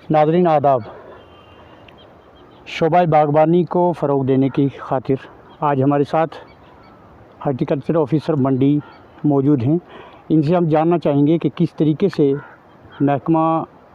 नाज़रीन आदाब। शोबा बागबानी को फ़रोग़ देने की खातिर आज हमारे साथ हार्टिकल्चर ऑफिसर मंडी मौजूद हैं। इनसे हम जानना चाहेंगे कि किस तरीके से महकमा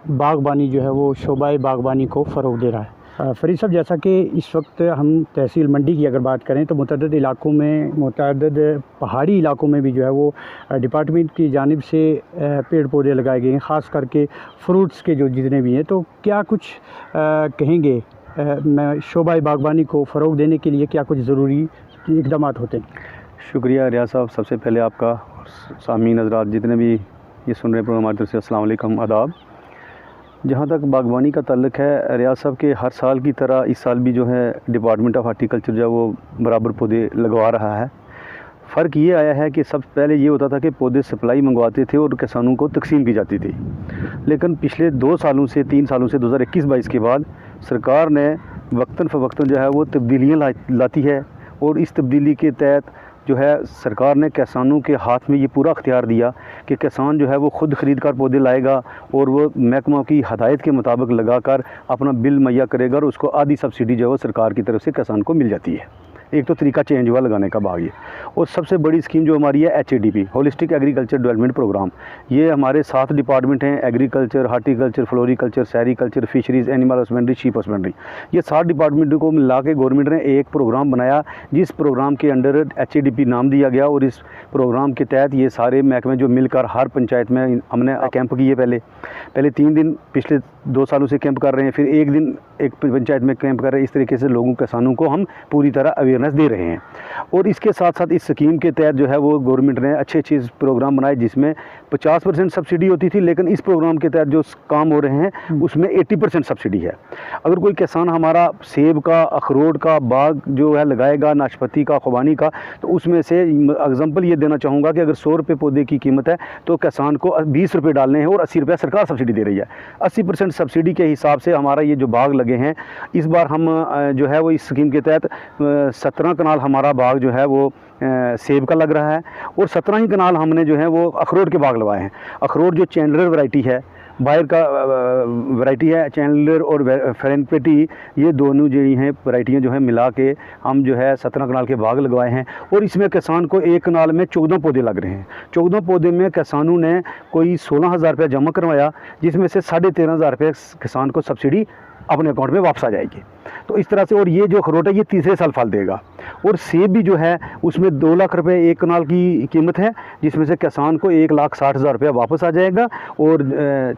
बागबानी जो है वो शोबा बागबानी को फ़रोग़ दे रहा है। फरीद साहब, जैसा कि इस वक्त हम तहसील मंडी की अगर बात करें तो मुतअद्दिद इलाकों में, मुतअद्दिद पहाड़ी इलाकों में भी जो है वो डिपार्टमेंट की जानिब से पेड़ पौधे लगाए गए हैं, ख़ास करके फ्रूट्स के जो जितने भी हैं। तो क्या कुछ कहेंगे शोबा बागबानी को फ़रोग़ देने के लिए क्या कुछ ज़रूरी इक़दाम होते हैं? शुक्रिया रियाज साहब। सबसे पहले आपका सामीन हज़रात जितने भी ये सुन रहे हैं प्रोग्राम से अस्सलाम वालेकुम, आदाब। जहाँ तक बागवानी का ताल्लुक़ है रियाज साहब के, हर साल की तरह इस साल भी जो है डिपार्टमेंट ऑफ हार्टिकल्चर जो है वो बराबर पौधे लगवा रहा है। फ़र्क ये आया है कि सब पहले ये होता था कि पौधे सप्लाई मंगवाते थे और किसानों को तकसीम की जाती थी, लेकिन पिछले 2 सालों से 3 सालों से 2021-22 के बाद सरकार ने वक्तन फ़वक्तन जो है वो तब्दीलियाँ लाती है और इस तब्दीली के तहत जो है सरकार ने किसानों के हाथ में ये पूरा अख्तियार दिया कि किसान जो है वो ख़ुद ख़रीद कर पौधे लाएगा और वो महकमा की हदायत के मुताबिक लगाकर अपना बिल मुहैया करेगा और उसको आधी सब्सिडी जो है वो सरकार की तरफ से किसान को मिल जाती है। एक तो तरीका चेंज हुआ लगाने का बाग ये। और सबसे बड़ी स्कीम जो हमारी है HADP, holistic agriculture development programme. ये हमारे 7 डिपार्टमेंट हैं, agriculture, horticulture, floriculture, sericulture, fisheries, animal husbandry, sheep husbandry. ये 7 डिपार्टमेंटों को मिला के गवर्नमेंट ने एक प्रोग्राम बनाया, जिस प्रोग्राम के अंडर HADP नाम दिया गया। और इस प्रोग्राम के तहत ये सारे महकमे जो मिलकर हर पंचायत में हमने कैंप किए। पहले 3 दिन पिछले 2 सालों से कैंप कर रहे हैं, फिर 1 दिन एक पंचायत में कैंप कर रहे हैं। इस तरीके से लोगों किसानों को हम पूरी तरह अवेयरनेस दे रहे हैं। और इसके साथ साथ इस स्कीम के तहत जो है वो गवर्नमेंट ने अच्छे प्रोग्राम बनाए, जिसमें 50% सब्सिडी होती थी, लेकिन इस प्रोग्राम के तहत जो काम हो रहे हैं उसमें 80% सब्सिडी है। अगर कोई किसान हमारा सेब का, अखरोट का बाग जो है लगाएगा, नाशपाती का, खुबानी का, तो उसमें से एग्जाम्पल ये देना चाहूँगा कि अगर 100 रुपये पौधे की कीमत है तो किसान को 20 रुपये डालने हैं और 80 रुपये सरकार सब्सिडी दे रही है। 80% सब्सिडी के हिसाब से हमारा ये जो बाग लगे हैं, इस बार हम जो है वो इस स्कीम के तहत 17 कनाल हमारा बाग जो है वो सेब का लग रहा है और 17 ही कनाल हमने जो है वो अखरोट के बाग लगाए हैं। अखरोट जो चैंडलर वैरायटी है, बायर का वैरायटी है, चैंडलर और फेरेनपेटी, ये दोनों जो हैं वैरायटियाँ जो है मिला के हम जो है 17 कनाल के बाग लगवाए हैं। और इसमें किसान को 1 कनाल में 14 पौधे लग रहे हैं। 14 पौधे में किसानों ने कोई 16,000 रुपये जमा करवाया, जिसमें से 13,500 रुपये किसान को सब्सिडी अपने अकाउंट में वापस आ जाएगी। तो इस तरह से, और ये जो अखरोट है ये तीसरे साल फल देगा। और सेब भी जो है उसमें 2 लाख रुपए 1 कनाल की कीमत है, जिसमें से किसान को 1,60,000 रुपया वापस आ जाएगा और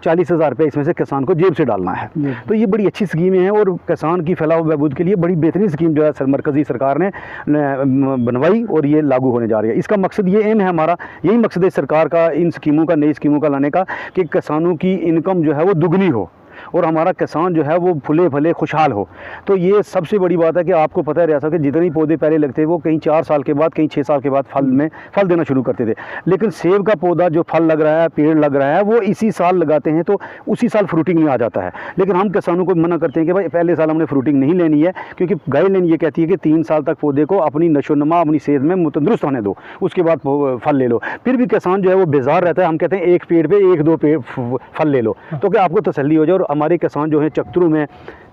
40,000 रुपये इसमें से किसान को जेब से डालना है। तो ये बड़ी अच्छी स्कीमें हैं और किसान की फलाह व बहबूद के लिए बड़ी बेहतरीन स्कीम जो है मरकज़ी सरकार ने बनवाई और ये लागू होने जा रही है। इसका मकसद ये एम है, हमारा यही मकसद है सरकार का इन स्कीमों का, नई स्कीमों का लाने का, कि किसानों की इनकम जो है वो दुगनी हो और हमारा किसान जो है वो फूले फले खुशहाल हो। तो ये सबसे बड़ी बात है कि आपको पता है रियासत के जितने पौधे पहले लगते हैं वो कहीं 4 साल के बाद, कहीं 6 साल के बाद फल देना शुरू करते थे। लेकिन सेब का पौधा जो फल लग रहा है, पेड़ लग रहा है, वो इसी साल लगाते हैं तो उसी साल फ्रूटिंग में आ जाता है। लेकिन हम किसानों को मना करते हैं कि भाई पहले साल हमने फ्रूटिंग नहीं लेनी है, क्योंकि गाइडलाइन ये कहती है कि 3 साल तक पौधे को अपनी नशोनुमा, अपनी सेहत में तंदुरुस्त होने दो, उसके बाद फल ले लो। फिर भी किसान जो है वो बेजार रहता है। हम कहते हैं एक पेड़ पे 1-2 पेड़ फल ले लो, तो क्या आपको तसल्ली हो जाए। और हमारे किसान जो है चकतरू में,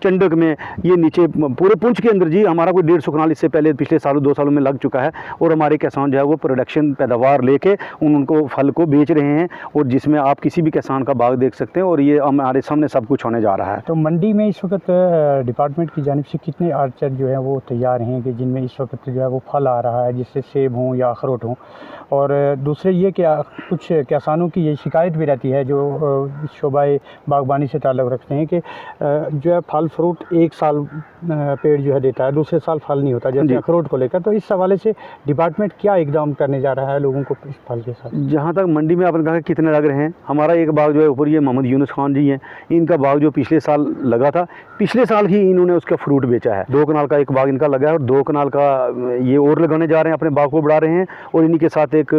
चंडक में, ये नीचे पूरे पुंछ के अंदर जी हमारा कोई 150 कनाल इससे पहले पिछले सालों 2 सालों में लग चुका है। और हमारे किसान जो है वो प्रोडक्शन पैदावार लेके उनको फल को बेच रहे हैं, और जिसमें आप किसी भी किसान का बाग देख सकते हैं और ये हमारे सामने सब कुछ होने जा रहा है। तो मंडी में इस वक्त डिपार्टमेंट की जानिब से कितने आर्चर जो है वो तैयार हैं कि जिनमें इस वक्त जो है वो फल आ रहा है, जिससे सेब हों या अखरोट हों? और दूसरे ये कि कुछ किसानों की ये शिकायत भी रहती है जो शोबा बागबानी से ताल्लुक़ रखते हैं कि जो है फल फ्रूट 1 साल पेड़ जो है देता है, दूसरे साल फल नहीं होता, जैसे अखरोट को लेकर। तो इस हवाले से डिपार्टमेंट क्या इकदाम करने जा रहा है लोगों को इस फल के साथ? जहाँ तक मंडी में आपने कहा कि कितने लग रहे हैं, हमारा एक बाग जो है ऊपर, ये मोहम्मद यूनुस खान जी हैं, इनका बाग जो पिछले साल लगा था, पिछले साल ही इन्होंने उसका फ्रूट बेचा है। 2 कनाल का एक बाग इनका लगा है और 2 कनाल का ये और लगाने जा रहे हैं, अपने बाग को बढ़ा रहे हैं। और इन्हीं के साथ एक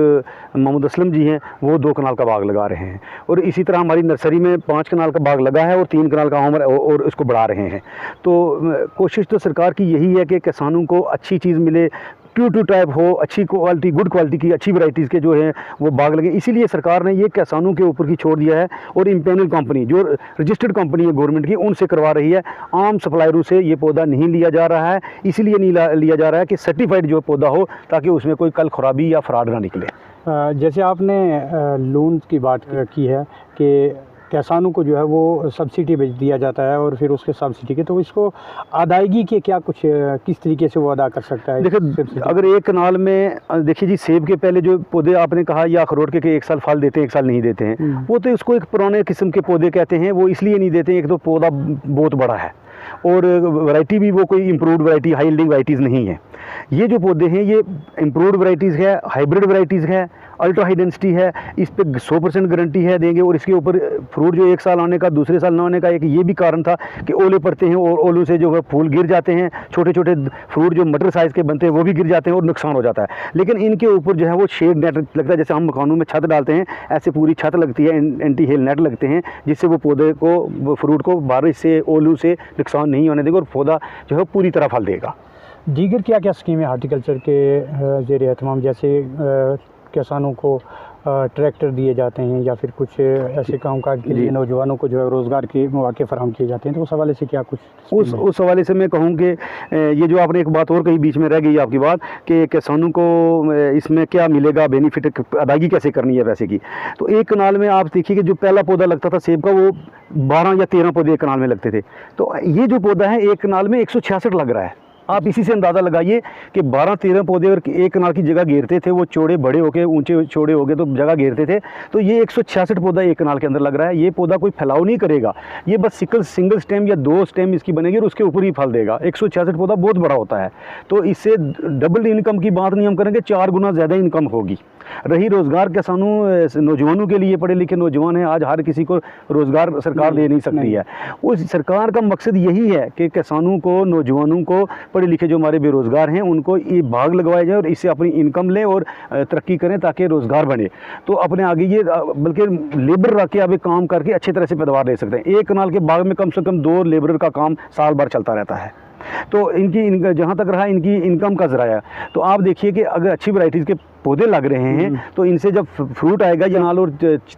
मोहम्मद असलम जी हैं, वो 2 कनाल का बाग लगा रहे हैं। और इसी तरह हमारी नर्सरी में 5 कनाल का बाग लगा है और 3 कनाल का हम और उसको बढ़ा रहे हैं। तो कोशिश तो सरकार की यही है कि किसानों को अच्छी चीज़ मिले, टू टाइप हो, अच्छी क्वालिटी, गुड क्वालिटी की अच्छी वैरायटीज़ के जो हैं वो बाग लगे। इसीलिए सरकार ने ये किसानों के ऊपर की छोड़ दिया है और इम्पेनल कंपनी जो रजिस्टर्ड कंपनी है गवर्नमेंट की, उनसे करवा रही है। आम सप्लायरों से ये पौधा नहीं लिया जा रहा है, इसीलिए नहीं लिया जा रहा है कि सर्टिफाइड जो पौधा हो, ताकि उसमें कोई कल खराबी या फ्रॉड ना निकले। जैसे आपने लोन की बात की है कि किसानों को जो है वो सब्सिडी भेज दिया जाता है और फिर उसके सब्सिडी के, तो इसको अदायगी के क्या कुछ किस तरीके से वो अदा कर सकता है? देखिए, अगर एक कनाल में देखिए जी, सेब के पहले जो पौधे आपने कहा या अखरोट के एक साल फल देते हैं, एक साल नहीं देते हैं, वो तो इसको एक पुराने किस्म के पौधे कहते हैं। वो इसलिए नहीं देते हैं, एक तो पौधा बहुत बड़ा है और वैरायटी भी वो कोई improved variety, high yielding varieties नहीं है। ये जो पौधे हैं ये इम्प्रूव्ड वैरायटीज़ है, हाइब्रिड वैरायटीज़ है, अल्ट्रा हाई डेंसिटी है, इस पे 100% गारंटी है देंगे। और इसके ऊपर फ्रूट जो एक साल आने का, दूसरे साल ना आने का एक ये भी कारण था कि ओले पड़ते हैं और ओलों से जो है फूल गिर जाते हैं, छोटे छोटे फ्रूट जो मटर साइज़ के बनते हैं वो भी गिर जाते हैं और नुकसान हो जाता है। लेकिन इनके ऊपर जो है वो शेड नेट लगता है, जैसे हम मकानों में छत डालते हैं ऐसे पूरी छत लगती है, एंटी हेल नेट लगते हैं, जिससे वो पौधे को, फ्रूट को बारिश से, ओलू से नुकसान नहीं होने देगा और पौधा जो है पूरी तरह फल देगा। दीगर क्या क्या स्कीमें हार्टिकल्चर के ज़ेरे एहतमाम, जैसे किसानों को ट्रैक्टर दिए जाते हैं या फिर कुछ ऐसे कामकाज के लिए नौजवानों को जो है रोज़गार के मौके फराहम किए जाते हैं, तो उस हवाले से क्या कुछ? उस हवाले से मैं कहूँ कि ये जो आपने एक बात और कही, बीच में रह गई आपकी बात कि किसानों को इसमें क्या मिलेगा बेनिफिट, अदायगी कैसे करनी है पैसे की। तो एक कनाल में आप देखिए कि जो पहला पौधा लगता था सेब का, वो 12 या 13 पौधे एक कनाल में लगते थे। तो ये जो पौधा है एक कनाल में 166 लग रहा है। आप इसी से अंदाज़ा लगाइए कि 12-13 पौधे अगर एक कनाल की जगह घेरते थे, वो चौड़े बड़े होके ऊंचे चौड़े हो गए तो जगह घेरते थे, तो ये 166 पौधा एक कनाल के अंदर लग रहा है। ये पौधा कोई फैलाव नहीं करेगा, ये बस सिंगल स्टेम या 2 स्टेम इसकी बनेगी और उसके ऊपर ही फल देगा। 166 पौधा बहुत बड़ा होता है, तो इससे डबल इनकम की बात नहीं हम करेंगे, 4 गुना ज़्यादा इनकम होगी। रही रोज़गार, किसानों नौजवानों के लिए, पढ़े लिखे नौजवान हैं, आज हर किसी को रोज़गार सरकार दे नहीं सकती है। उस सरकार का मकसद यही है कि किसानों को, नौजवानों को, पढ़े लिखे जो हमारे बेरोज़गार हैं, उनको ये बाग लगवाया जाए और इससे अपनी इनकम लें और तरक्की करें ताकि रोज़गार बने। तो अपने आगे ये बल्कि लेबर रख के अभी काम करके अच्छे तरह से पैदावार ले सकते हैं। एक कनाल के बाग में कम से कम 2 लेबर का काम साल भर चलता रहता है। तो इनकी जहाँ तक रहा इनकी इनकम का ज़राया, तो आप देखिए कि अगर अच्छी वैरायटीज़ के पौधे लग रहे हैं तो इनसे जब फ्रूट आएगा या नाल और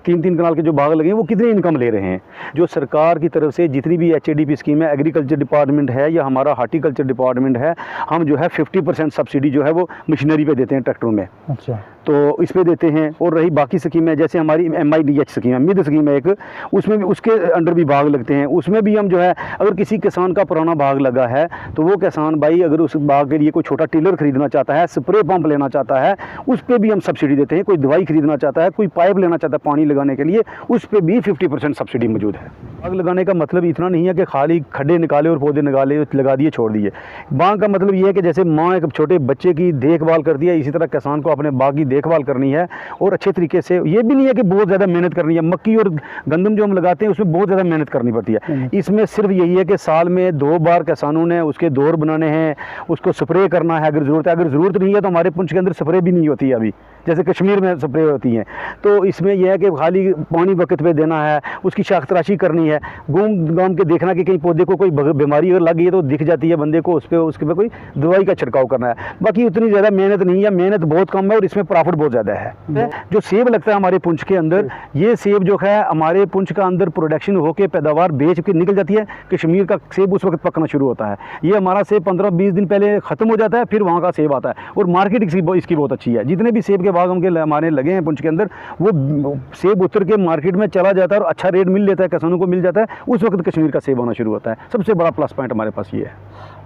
3-3 कनाल के जो बाग लगे हैं वो कितनी इनकम ले रहे हैं। जो सरकार की तरफ से जितनी भी HADP स्कीम है, एग्रीकल्चर डिपार्टमेंट है या हमारा हार्टिकल्चर डिपार्टमेंट है, हम जो है 50% सब्सिडी जो है वो मशीनरी पे देते हैं, ट्रैक्टरों में। अच्छा, तो इस पे देते हैं। और रही बाकी स्कीमें, जैसे हमारी MIDH स्कीम है, मिड स्कीम है एक, उसमें भी उसके अंडर भी बाग लगते हैं। उसमें भी हम जो है, अगर किसी किसान का पुराना बाग लगा है तो वो किसान भाई अगर उस बाग के लिए कोई छोटा टिलर खरीदना चाहता है, स्प्रे पंप लेना चाहता है, उस पर भी हम सब्सिडी देते हैं। कोई दवाई खरीदना चाहता है, कोई पाइप लेना चाहता है पानी लगाने के लिए, उस पर भी 50% सब्सिडी मौजूद है। बाग लगाने का मतलब इतना नहीं है कि खाली खड्डे निकाले और पौधे निकाले, लगा दिए, छोड़ दिए। बाग का मतलब ये है कि जैसे माँ एक छोटे बच्चे की देखभाल करती है, इसी तरह किसान को अपने बाग की देखभाल करनी है और अच्छे तरीके से। ये भी नहीं है कि बहुत ज़्यादा मेहनत करनी है। मक्की और गंदम जो हम लगाते हैं उसमें बहुत ज़्यादा मेहनत करनी पड़ती है। इसमें सिर्फ यही है कि साल में 2 बार किसानों ने उसके दौर बनाने हैं, उसको स्प्रे करना है अगर ज़रूरत है। अगर ज़रूरत नहीं है तो हमारे पुंछ के अंदर स्प्रे भी नहीं होती है अभी, जैसे कश्मीर में स्प्रे होती हैं। तो इसमें यह है कि खाली पानी वक्त पे देना है, उसकी शाख तराशी करनी है, घूम घाम के देखना कि कहीं पौधे को कोई बीमारी अगर लग गई है तो दिख जाती है बंदे को, उसके पे कोई दवाई का छिड़काव करना है। बाकी उतनी ज़्यादा मेहनत नहीं है, मेहनत बहुत कम है और इसमें प्रॉफिट बहुत ज़्यादा है। जो सेब लगता है हमारे पुंछ के अंदर, ये सेब जो है हमारे पुंछ का अंदर प्रोडक्शन होकर पैदावार बेच के निकल जाती है। कश्मीर का सेब उस वक्त पकना शुरू होता है। ये हमारा सेब 15-20 दिन पहले ख़त्म हो जाता है, फिर वहाँ का सेब आता है और मार्केट इसकी बहुत अच्छी है। जितने भी सेब के बाग हमारे लगे हैं पुंछ के अंदर, वो सेब उतर के मार्केट में चला जाता है और अच्छा रेट मिल लेता है, किसानों को मिल जाता है। उस वक्त कश्मीर का सेब आना शुरू होता है। सबसे बड़ा प्लस पॉइंट हमारे पास ये है।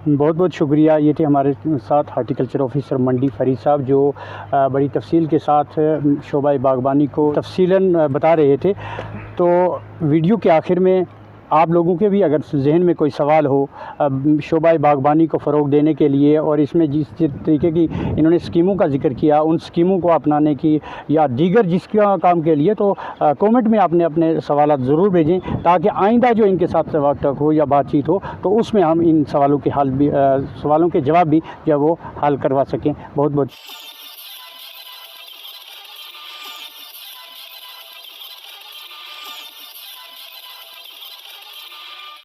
बहुत बहुत शुक्रिया। ये थे हमारे साथ हार्टिकल्चर ऑफिसर मंडी फरीद साहब, जो बड़ी तफसील के साथ शोबा बागबानी को तफसीलन बता रहे थे। तो वीडियो के आखिर में आप लोगों के भी अगर जहन में कोई सवाल हो शोबा बागबानी को फ़रोग़ देने के लिए, और इसमें जिस तरीके की इन्होंने स्कीमों का जिक्र किया, उन स्कीमों को अपनाने की या दीगर जिसका काम के लिए, तो कमेंट में आपने अपने सवाल ज़रूर भेजें ताकि आइंदा जो इनके साथ वार्ता हो या बातचीत हो तो उसमें हम इन सवालों के जवाब भी जो वो हल करवा सकें। बहुत बहुत